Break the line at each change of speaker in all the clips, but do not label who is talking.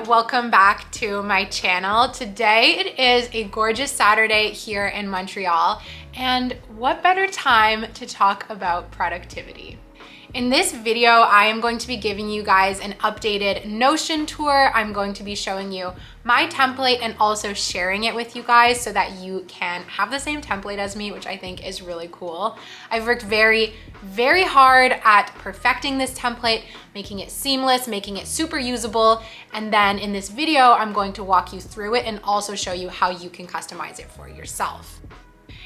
welcome back to my channel. Today it is a gorgeous Saturday here in Montreal, and what better time to talk about productivity? In this video, I am going to be giving you guys an updated Notion tour. I'm going to be showing you my template and also sharing it with you guys so that you can have the same template as me, which I think is really cool. I've worked very hard at perfecting this template, making it seamless, making it super usable. And then in this video, I'm going to walk you through it and also show you how you can customize it for yourself.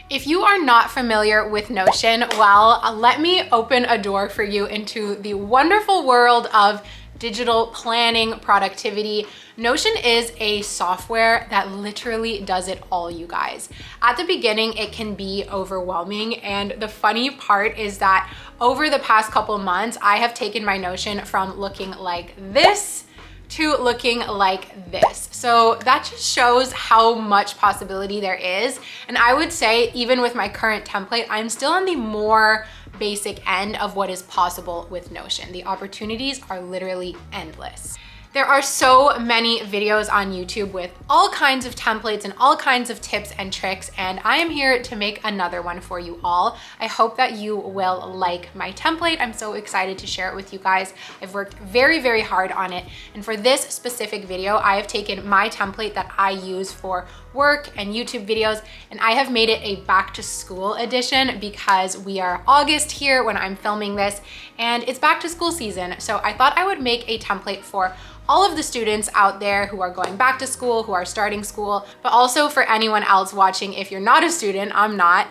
If you are not familiar with Notion, well, let me open a door for you into the wonderful world of digital planning, productivity. Notion is a software that literally does it all, you guys. At the beginning, it can be overwhelming. And the funny part is that over the past couple months, I have taken my Notion from looking like this to looking like this. So that just shows how much possibility there is. And I would say even with my current template, I'm still on the more basic end of what is possible with Notion. The opportunities are literally endless. There are so many videos on YouTube with all kinds of templates and all kinds of tips and tricks, and I am here to make another one for you all. I hope that you will like my template. I'm so excited to share it with you guys. I've worked very hard on it, and for this specific video, I have taken my template that I use for work and YouTube videos, and I have made it a back to school edition because we are August here when I'm filming this, and it's back to school season. So I thought I would make a template for all of the students out there who are going back to school, who are starting school, but also for anyone else watching. If you're not a student, I'm not,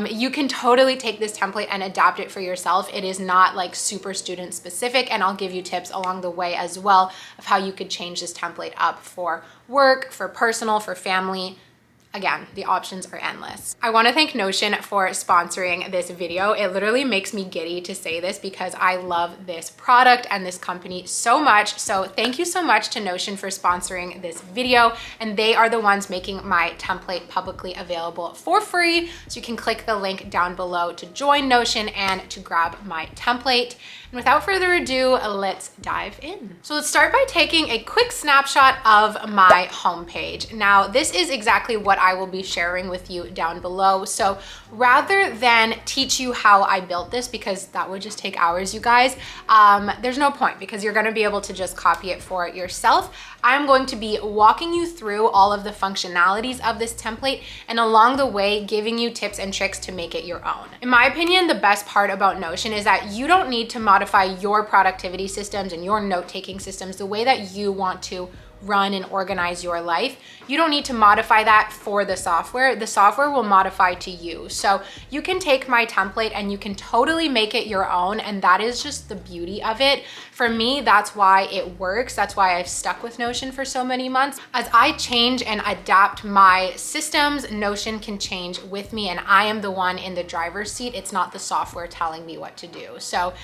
you can totally take this template and adapt it for yourself. It is not like super student specific, and I'll give you tips along the way as well of how you could change this template up for work, for personal, for family. Again, the options are endless. I want to thank Notion for sponsoring this video. It literally makes me giddy to say this because I love this product and this company so much. So thank you so much to Notion for sponsoring this video. And they are the ones making my template publicly available for free. So you can click the link down below to join Notion and to grab my template. And without further ado, let's dive in. So let's start by taking a quick snapshot of my homepage. Now, this is exactly what I will be sharing with you down below. So rather than teach you how I built this, because that would just take hours, you guys, there's no point because you're gonna be able to just copy it for yourself. I'm going to be walking you through all of the functionalities of this template and along the way giving you tips and tricks to make it your own. In my opinion, the best part about Notion is that you don't need to modify your productivity systems and your note-taking systems the way that you want to run and organize your life. You don't need to modify that for the software. The software will modify to you. So you can take my template and you can totally make it your own, and that is just the beauty of it. For me, that's why it works. That's why I've stuck with Notion for so many months. As I change and adapt my systems, Notion can change with me, and I am the one in the driver's seat. It's not the software telling me what to do. So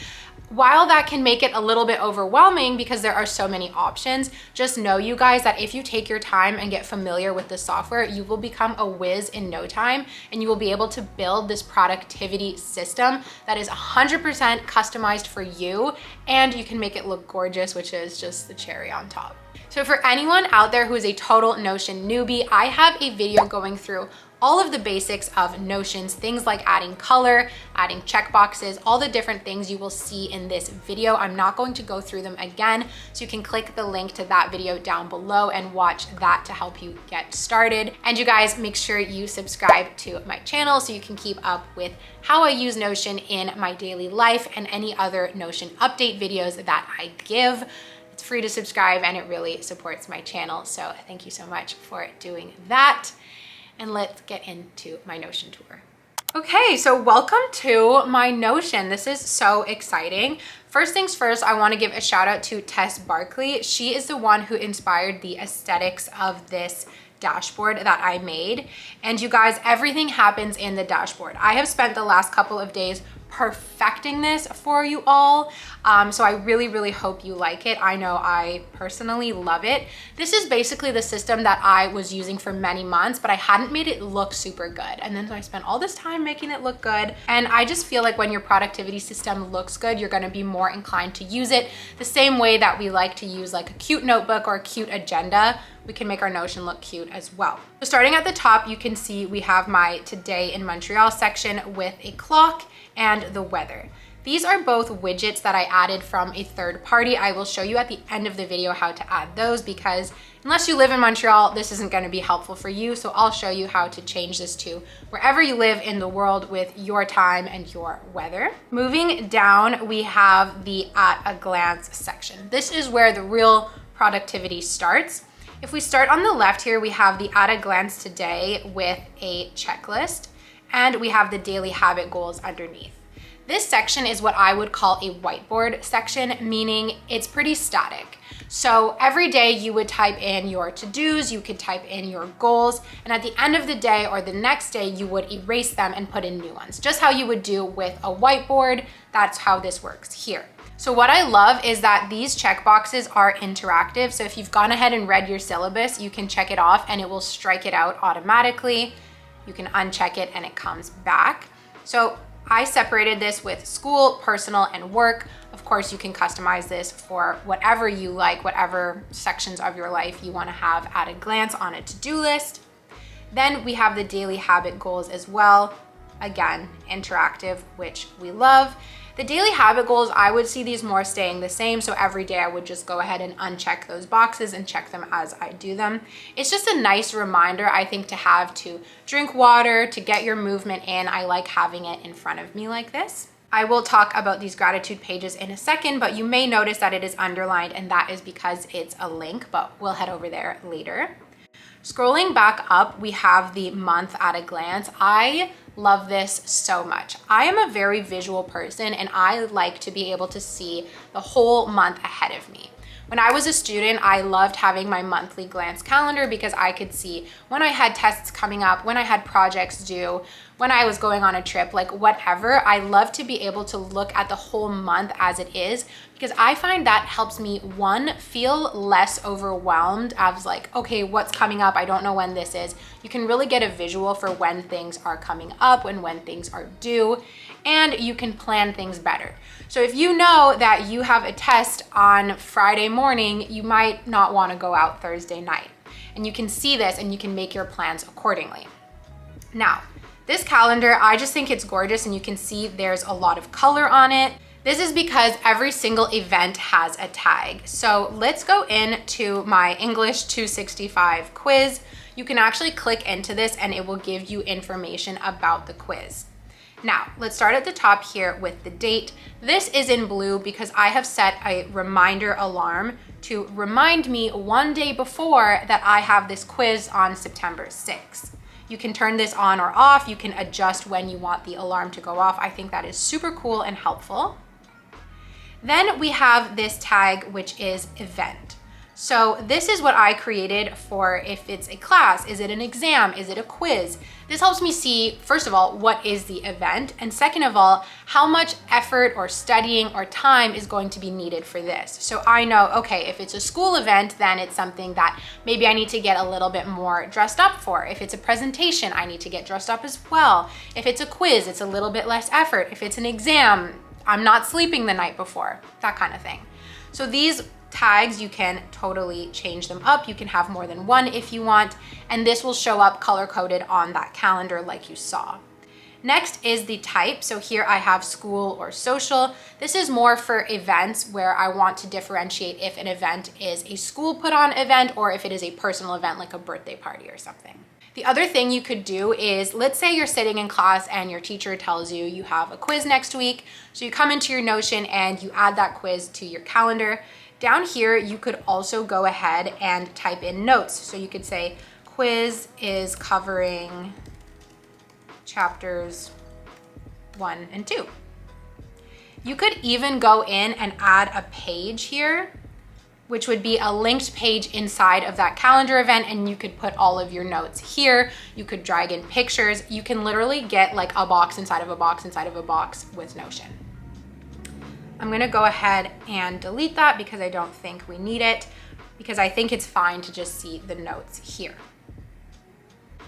while that can make it a little bit overwhelming because there are so many options, just know, you guys, that if you take your time and get familiar with the software, you will become a whiz in no time, and you will be able to build this productivity system that is 100% customized for you, and you can make it look gorgeous, which is just the cherry on top. So for anyone out there who is a total Notion newbie, I have a video going through all of the basics of Notions, things like adding color, adding checkboxes, all the different things you will see in this video. I'm not going to go through them again, so you can click the link to that video down below and watch that to help you get started. And you guys, make sure you subscribe to my channel so you can keep up with how I use Notion in my daily life and any other Notion update videos that I give. It's free to subscribe and it really supports my channel. So thank you so much for doing that. And let's get into my Notion tour. Okay, so welcome to my Notion. This is so exciting. First things first, I want to give a shout out to Tess Barkley. She is the one who inspired the aesthetics of this dashboard that I made. And you guys, everything happens in the dashboard. I have spent the last couple of days perfecting this for you all. So I really hope you like it. I know I personally love it. This is basically the system that I was using for many months, but I hadn't made it look super good. And then so I spent all this time making it look good. And I just feel like when your productivity system looks good, you're gonna be more inclined to use it the same way that we like to use like a cute notebook or a cute agenda. We can make our Notion look cute as well. So starting at the top, you can see we have my Today in Montreal section with a clock and the weather. These are both widgets that I added from a third party. I will show you at the end of the video how to add those, because unless you live in Montreal, this isn't going to be helpful for you. So I'll show you how to change this to wherever you live in the world with your time and your weather. Moving down, we have the at a glance section. This is where the real productivity starts. If we start on the left here, we have the at a glance today with a checklist, and we have the daily habit goals underneath. This section is what I would call a whiteboard section, meaning it's pretty static. So every day you would type in your to-dos, you could type in your goals, and at the end of the day or the next day, you would erase them and put in new ones. Just how you would do with a whiteboard, that's how this works here. So what I love is that these checkboxes are interactive. So if you've gone ahead and read your syllabus, you can check it off and it will strike it out automatically. You can uncheck it and it comes back. So I separated this with school, personal, and work. Of course, you can customize this for whatever you like, whatever sections of your life you want to have at a glance on a to-do list. Then we have the daily habit goals as well. Again, interactive, which we love. The daily habit goals, I would see these more staying the same. So every day I would just go ahead and uncheck those boxes and check them as I do them. It's just a nice reminder, I think, to have to drink water, to get your movement in. I like having it in front of me like this. I will talk about these gratitude pages in a second, but you may notice that it is underlined, and that is because it's a link, but we'll head over there later. Scrolling back up, we have the month at a glance. I love this so much. I am a very visual person, and I like to be able to see the whole month ahead of me. When I was a student, I loved having my monthly glance calendar because I could see when I had tests coming up, when I had projects due, when I was going on a trip, like whatever. I love to be able to look at the whole month as it is, because I find that helps me, one, feel less overwhelmed. I was like, okay, what's coming up? I don't know when this is. You can really get a visual for when things are coming up and when things are due, and you can plan things better. So if you know that you have a test on Friday morning, you might not want to go out Thursday night. And you can see this and you can make your plans accordingly. Now, this calendar, I just think it's gorgeous, and you can see there's a lot of color on it. This is because every single event has a tag. So let's go into my English 265 quiz. You can actually click into this and it will give you information about the quiz. Now, let's start at the top here with the date. This is in blue because I have set a reminder alarm to remind me one day before that I have this quiz on September 6th. You can turn this on or off. You can adjust when you want the alarm to go off. I think that is super cool and helpful. Then we have this tag, which is event. So this is what I created for if it's a class, is it an exam, is it a quiz? This helps me see, first of all, what is the event? And second of all, how much effort or studying or time is going to be needed for this. So I know, okay, if it's a school event, then it's something that maybe I need to get a little bit more dressed up for. If it's a presentation, I need to get dressed up as well. If it's a quiz, it's a little bit less effort. If it's an exam, I'm not sleeping the night before, that kind of thing. So these tags, you can totally change them up. You can have more than one if you want, and this will show up color-coded on that calendar like you saw. Next is the type. So here I have school or social. This is more for events where I want to differentiate if an event is a school put on event or if it is a personal event like a birthday party or something. The other thing you could do is, let's say you're sitting in class and your teacher tells you you have a quiz next week. So you come into your Notion and you add that quiz to your calendar. Down here, you could also go ahead and type in notes. So you could say, quiz is covering chapters 1 and 2. You could even go in and add a page here which would be a linked page inside of that calendar event, and you could put all of your notes here. You could drag in pictures. You can literally get like a box inside of a box inside of a box with Notion. I'm gonna go ahead and delete that because I don't think we need it, because I think it's fine to just see the notes here.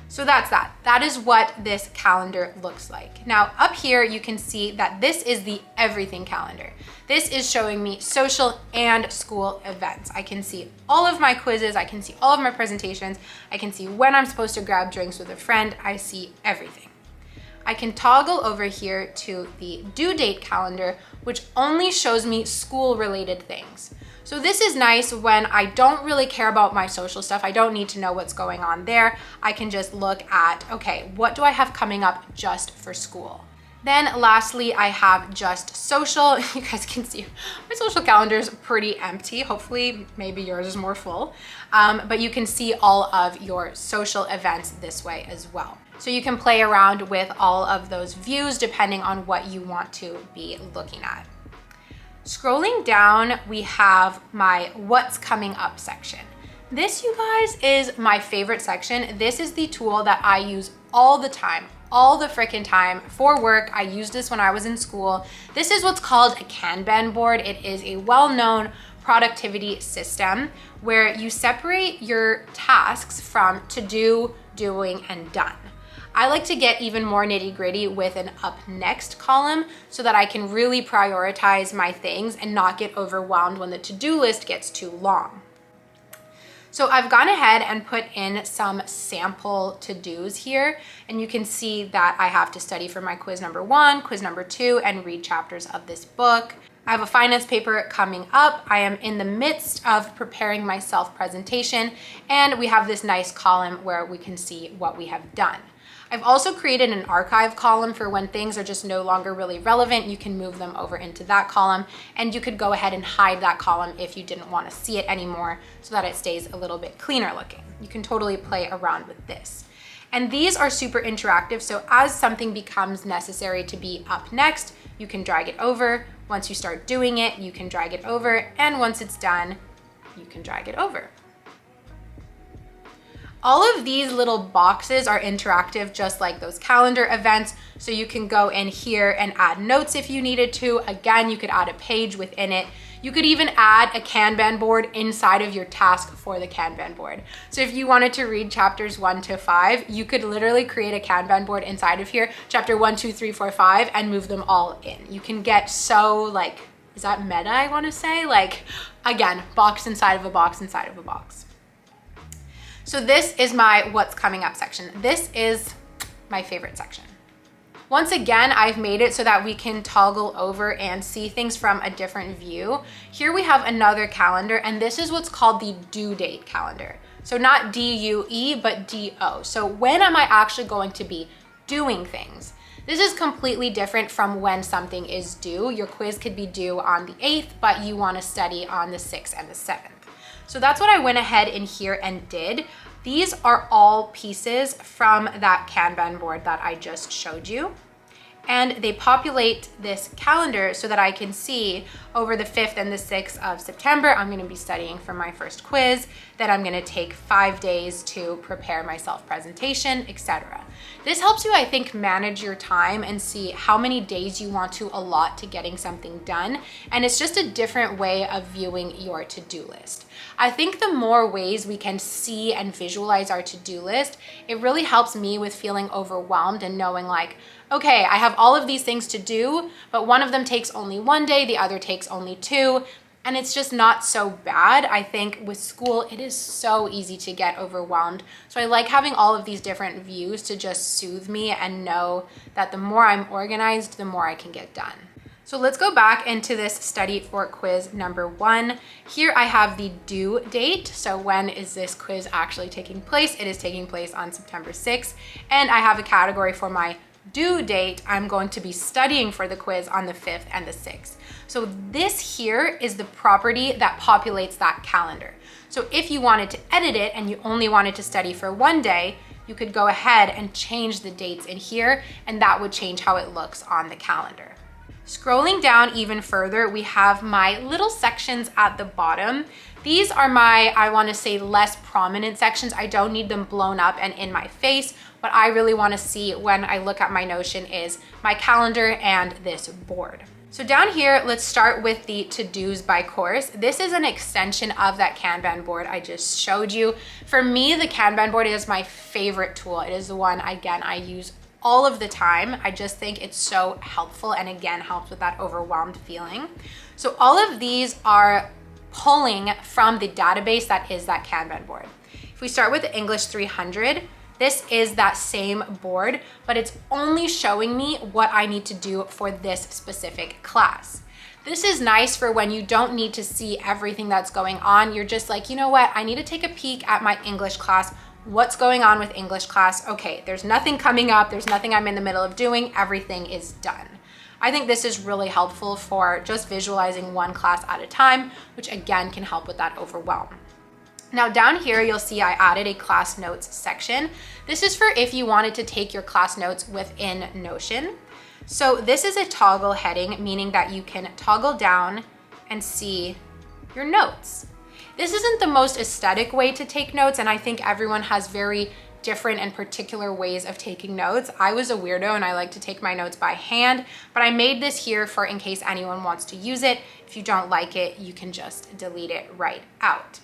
So that's that. That is what this calendar looks like. Now up here, you can see that this is the everything calendar. This is showing me social and school events. I can see all of my quizzes. I can see all of my presentations. I can see when I'm supposed to grab drinks with a friend. I see everything. I can toggle over here to the due date calendar, which only shows me school related things. So this is nice when I don't really care about my social stuff. I don't need to know what's going on there. I can just look at, okay, what do I have coming up just for school? Then lastly, I have just social. You guys can see my social calendar is pretty empty. Hopefully, maybe yours is more full. But you can see all of your social events this way as well. So you can play around with all of those views depending on what you want to be looking at. Scrolling down, we have my what's coming up section. This, you guys, is my favorite section. This is the tool that I use all the time, all the freaking time for work. I used this when I was in school. This is what's called a kanban board. It is a well-known productivity system where you separate your tasks from to do, doing, and done. I like to get even more nitty-gritty with an up next column so that I can really prioritize my things and not get overwhelmed when the to-do list gets too long. So I've gone ahead and put in some sample to-dos here, and you can see that I have to study for my quiz number 1, quiz number 2, and read chapters of this book. I have a finance paper coming up. I am in the midst of preparing my self-presentation, and we have this nice column where we can see what we have done. I've also created an archive column for when things are just no longer really relevant. You can move them over into that column, and you could go ahead and hide that column if you didn't want to see it anymore so that it stays a little bit cleaner looking. You can totally play around with this. And these are super interactive, so as something becomes necessary to be up next, you can drag it over. Once you start doing it, you can drag it over, and once it's done, you can drag it over. All of these little boxes are interactive, just like those calendar events. So you can go in here and add notes if you needed to. Again, you could add a page within it. You could even add a Kanban board inside of your task for the Kanban board. So if you wanted to read chapters 1 to 5, you could literally create a Kanban board inside of here, chapter 1, 2, 3, 4, 5, and move them all in. You can get so like, is that meta, I wanna say? Like, again, box inside of a box inside of a box. So this is my what's coming up section. This is my favorite section. Once again, I've made it so that we can toggle over and see things from a different view. Here we have another calendar, and this is what's called the due date calendar. So not D-U-E, but D-O. So when am I actually going to be doing things? This is completely different from when something is due. Your quiz could be due on the 8th, but you want to study on the 6th and the 7th. So that's what I went ahead in here and did. These are all pieces from that Kanban board that I just showed you. And they populate this calendar so that I can see over the 5th and the 6th of September, I'm gonna be studying for my first quiz, then I'm gonna take 5 days to prepare my self-presentation, etc. This helps you, I think, manage your time and see how many days you want to allot to getting something done. And it's just a different way of viewing your to-do list. I think the more ways we can see and visualize our to-do list, it really helps me with feeling overwhelmed and knowing like, okay, I have all of these things to do, but one of them takes only 1 day, the other takes only 2, and it's just not so bad. I think with school, it is so easy to get overwhelmed. So I like having all of these different views to just soothe me and know that the more I'm organized, the more I can get done. So let's go back into this study for quiz number 1. Here I have the due date. So when is this quiz actually taking place? It is taking place on September 6th. And I have a category for my due date. I'm going to be studying for the quiz on the 5th and the 6th. So this here is the property that populates that calendar. So if you wanted to edit it and you only wanted to study for 1 day, you could go ahead and change the dates in here, and that would change how it looks on the calendar. Scrolling down even further, we have my little sections at the bottom. These are my, I want to say, less prominent sections. I don't need them blown up and in my face. What I really want to see when I look at my Notion is my calendar and this board. So down here, let's start with the to-dos by course. This is an extension of that Kanban board I just showed you. For me, the Kanban board is my favorite tool. It is the one, again, I use all of the time. I just think it's so helpful and again, helps with that overwhelmed feeling. So all of these are pulling from the database that is that Kanban board. If we start with the English 300, this is that same board, but it's only showing me what I need to do for this specific class. This is nice for when you don't need to see everything that's going on. You're just like, you know what? I need to take a peek at my English class. What's going on with English class? Okay, there's nothing coming up. There's nothing I'm in the middle of doing. Everything is done. I think this is really helpful for just visualizing one class at a time, which again can help with that overwhelm. Now down here, you'll see I added a class notes section. This is for if you wanted to take your class notes within Notion. So this is a toggle heading, meaning that you can toggle down and see your notes. This isn't the most aesthetic way to take notes, and I think everyone has very different and particular ways of taking notes. I was a weirdo and I like to take my notes by hand, but I made this here for in case anyone wants to use it. If you don't like it, you can just delete it right out.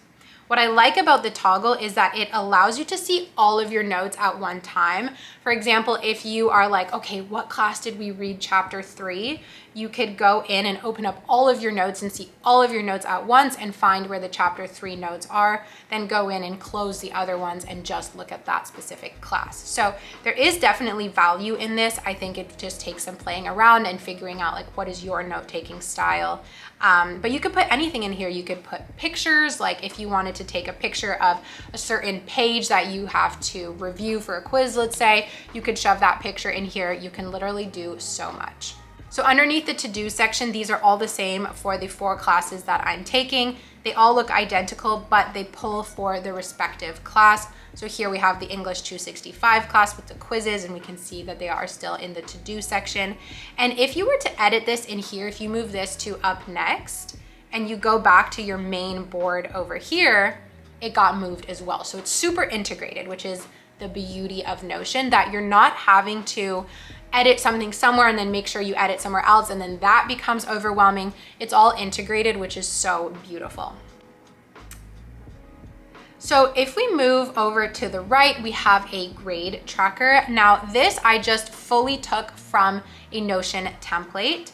What I like about the toggle is that it allows you to see all of your notes at one time. For example, if you are like, okay, what class did we read chapter 3? You could go in and open up all of your notes and see all of your notes at once and find where the chapter 3 notes are, then go in and close the other ones and just look at that specific class. So there is definitely value in this. I think it just takes some playing around and figuring out like what is your note-taking style. But you could put anything in here. You could put pictures, like if you wanted to take a picture of a certain page that you have to review for a quiz, let's say, you could shove that picture in here. You can literally do so much. So underneath the to-do section, these are all the same for the 4 classes that I'm taking. They all look identical, but they pull for the respective class. So here we have the English 265 class with the quizzes, and we can see that they are still in the to-do section. And if you were to edit this in here, if you move this to up next, and you go back to your main board over here, it got moved as well. So it's super integrated, which is the beauty of Notion, that you're not having to edit something somewhere and then make sure you edit somewhere else, and then that becomes overwhelming. It's all integrated, which is so beautiful. So if we move over to the right, we have a grade tracker. Now this I just fully took from a Notion template.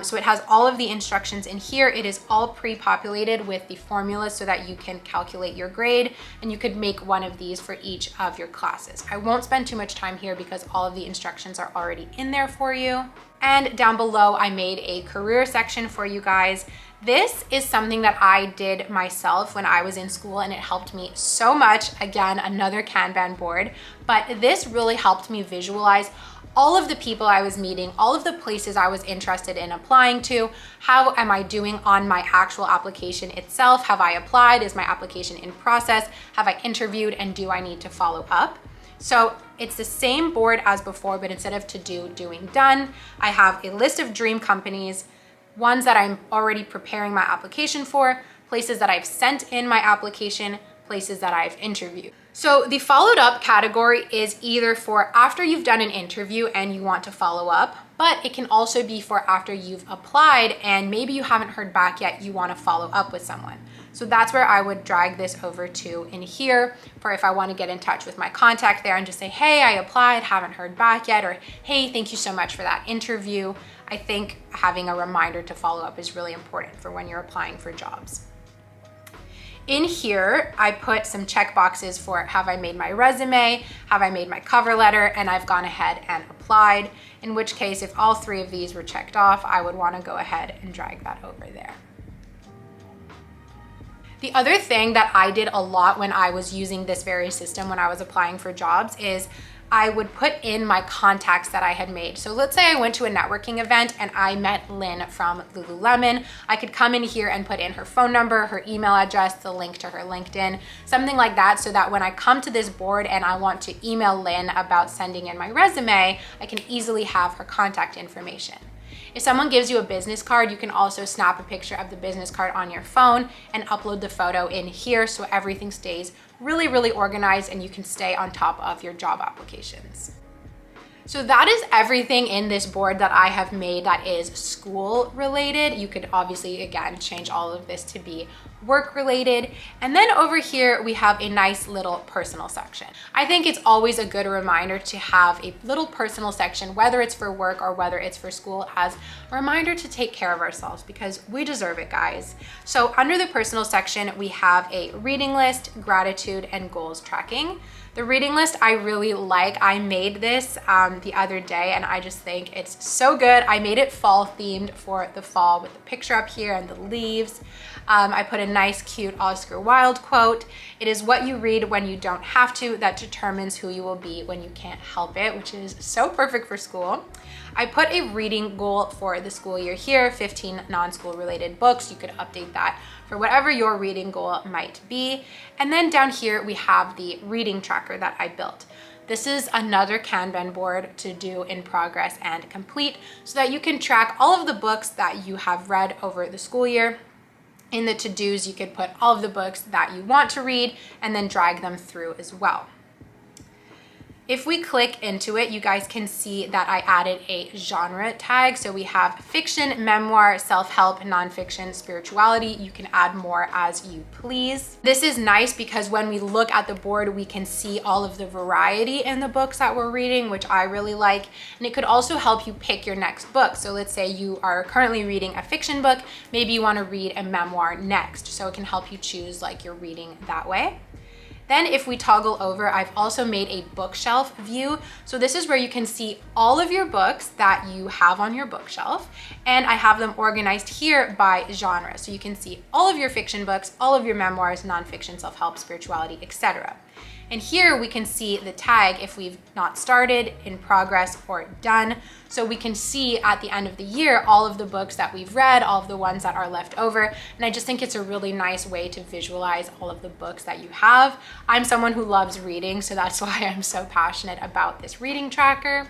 So it has all of the instructions in here. It is all pre-populated with the formulas so that you can calculate your grade, and you could make one of these for each of your classes. I won't spend too much time here because all of the instructions are already in there for you. And down below, I made a career section for you guys. This is something that I did myself when I was in school, and it helped me so much. Again, another Kanban board, but this really helped me visualize all of the people I was meeting, all of the places I was interested in applying to. How am I doing on my actual application itself? Have I applied? Is my application in process? Have I interviewed? And do I need to follow up? So it's the same board as before, but instead of to do, doing, done, I have a list of dream companies, ones that I'm already preparing my application for, places that I've sent in my application, places that I've interviewed. So the followed up category is either for after you've done an interview and you want to follow up, but it can also be for after you've applied and maybe you haven't heard back yet, you want to follow up with someone. So that's where I would drag this over to in here for if I want to get in touch with my contact there and just say, hey, I applied, haven't heard back yet, or hey, thank you so much for that interview. I think having a reminder to follow up is really important for when you're applying for jobs. In here, I put some check boxes for have I made my resume, have I made my cover letter, and I've gone ahead and applied, in which case if all 3 of these were checked off, I would want to go ahead and drag that over there. The other thing that I did a lot when I was using this very system when I was applying for jobs is I would put in my contacts that I had made. So let's say I went to a networking event and I met Lynn from Lululemon. I could come in here and put in her phone number, her email address, the link to her LinkedIn, something like that, so that when I come to this board and I want to email Lynn about sending in my resume, I can easily have her contact information. If someone gives you a business card, you can also snap a picture of the business card on your phone and upload the photo in here so everything stays really, really organized and you can stay on top of your job applications. So that is everything in this board that I have made that is school related. You could obviously, again, change all of this to be work related. And then over here, we have a nice little personal section. I think it's always a good reminder to have a little personal section, whether it's for work or whether it's for school, as a reminder to take care of ourselves because we deserve it, guys. So under the personal section, we have a reading list, gratitude, and goals tracking. The reading list I really like. I made this the other day and I just think it's so good. I made it fall themed for the fall with the picture up here and the leaves. I put a nice cute Oscar Wilde quote. It is what you read when you don't have to that determines who you will be when you can't help it, which is so perfect for school. I put a reading goal for the school year here, 15 non-school related books. You could update that for whatever your reading goal might be. And then down here, we have the reading tracker that I built. This is another Kanban board to do in progress and complete so that you can track all of the books that you have read over the school year. In the to-dos, you could put all of the books that you want to read and then drag them through as well. If we click into it, you guys can see that I added a genre tag. So we have fiction, memoir, self-help, nonfiction, spirituality. You can add more as you please. This is nice because when we look at the board, we can see all of the variety in the books that we're reading, which I really like. And it could also help you pick your next book. So let's say you are currently reading a fiction book, maybe you want to read a memoir next. So it can help you choose like your reading that way. Then if we toggle over, I've also made a bookshelf view. So this is where you can see all of your books that you have on your bookshelf. And I have them organized here by genre. So you can see all of your fiction books, all of your memoirs, nonfiction, self-help, spirituality, etc. And here we can see the tag if we've not started, in progress, or done. So we can see at the end of the year all of the books that we've read, all of the ones that are left over. And I just think it's a really nice way to visualize all of the books that you have. I'm someone who loves reading, so that's why I'm so passionate about this reading tracker.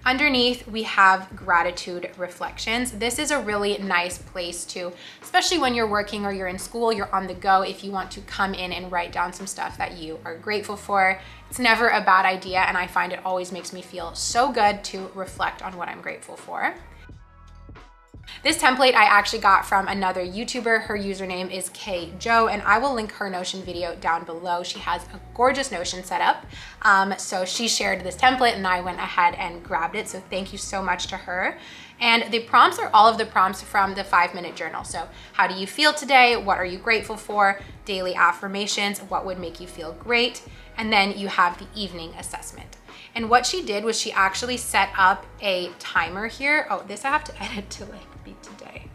Underneath, we have gratitude reflections. This is a really nice place to, especially when you're working or you're in school, you're on the go, if you want to come in and write down some stuff that you are grateful for. It's never a bad idea, and I find it always makes me feel so good to reflect on what I'm grateful for. This template I actually got from another YouTuber. Her username is KJo, and I will link her Notion video down below. She has a gorgeous Notion setup. So she shared this template and I went ahead and grabbed it. So thank you so much to her. And the prompts are all of the prompts from the 5-minute journal. So how do you feel today? What are you grateful for? Daily affirmations, what would make you feel great? And then you have the evening assessment. And what she did was she actually set up a timer here. Oh, this I have to edit to like be today.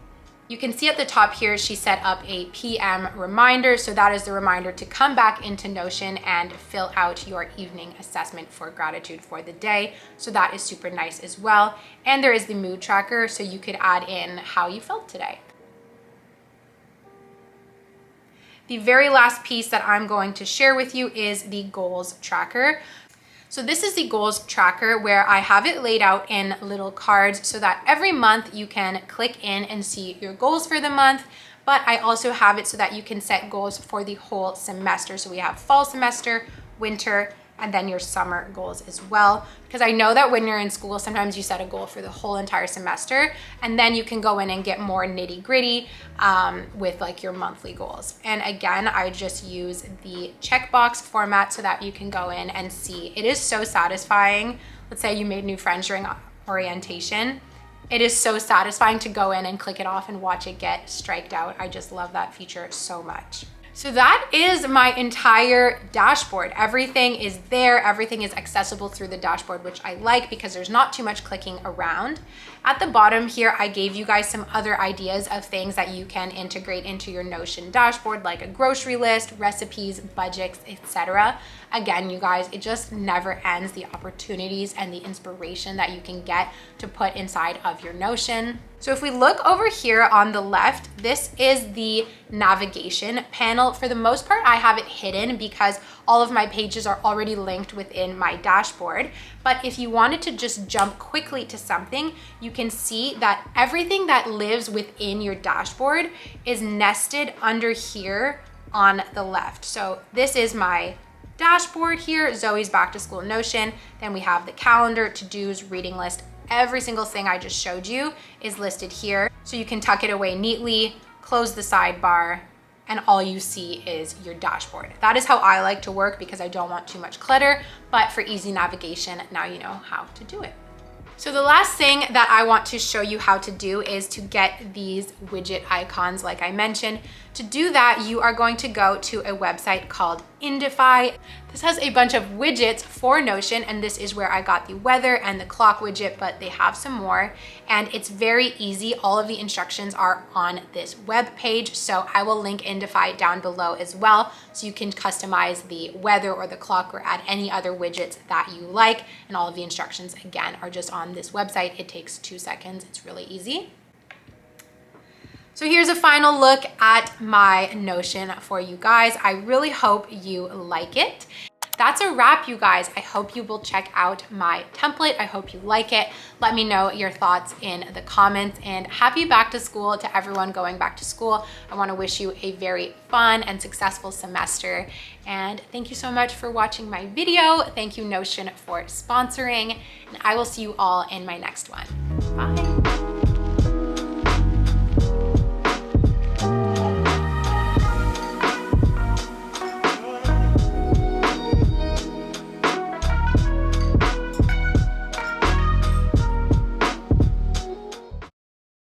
You can see at the top here, she set up a PM reminder. So that is the reminder to come back into Notion and fill out your evening assessment for gratitude for the day. So that is super nice as well. And there is the mood tracker, so you could add in how you felt today. The very last piece that I'm going to share with you is the goals tracker. So this is the goals tracker where I have it laid out in little cards so that every month you can click in and see your goals for the month. But I also have it so that you can set goals for the whole semester. So we have fall semester, winter, and then your summer goals as well. Because I know that when you're in school, sometimes you set a goal for the whole entire semester, and then you can go in and get more nitty gritty with like your monthly goals. And again, I just use the checkbox format so that you can go in and see. It is so satisfying. Let's say you made new friends during orientation. It is so satisfying to go in and click it off and watch it get striked out. I just love that feature so much. So that is my entire dashboard. Everything is there. Everything is accessible through the dashboard, which I like because there's not too much clicking around. At the bottom here, I gave you guys some other ideas of things that you can integrate into your Notion dashboard, like a grocery list, recipes, budgets, etc. Again, you guys, it just never ends, the opportunities and the inspiration that you can get to put inside of your Notion. So if we look over here on the left, this is the navigation panel. For the most part, I have it hidden because all of my pages are already linked within my dashboard. But if you wanted to just jump quickly to something, you can see that everything that lives within your dashboard is nested under here on the left. So this is my dashboard here, Zoe's back to school Notion. Then we have the calendar, to-dos, reading list. Every single thing I just showed you is listed here. So you can tuck it away neatly, close the sidebar, and all you see is your dashboard. That is how I like to work because I don't want too much clutter, but for easy navigation, now you know how to do it. So the last thing that I want to show you how to do is to get these widget icons like I mentioned. To do that, you are going to go to a website called Indify. This has a bunch of widgets for Notion, and this is where I got the weather and the clock widget, but they have some more, and it's very easy. All of the instructions are on this web page, so I will link Indify down below as well, so you can customize the weather or the clock or add any other widgets that you like, and all of the instructions, again, are just on this website. It takes 2 seconds. It's really easy. So here's a final look at my Notion for you guys. I really hope you like it. That's a wrap, you guys. I hope you will check out my template. I hope you like it. Let me know your thoughts in the comments, and happy back to school to everyone going back to school. I want to wish you a very fun and successful semester. And thank you so much for watching my video. Thank you, Notion, for sponsoring, and I will see you all in my next one. Bye.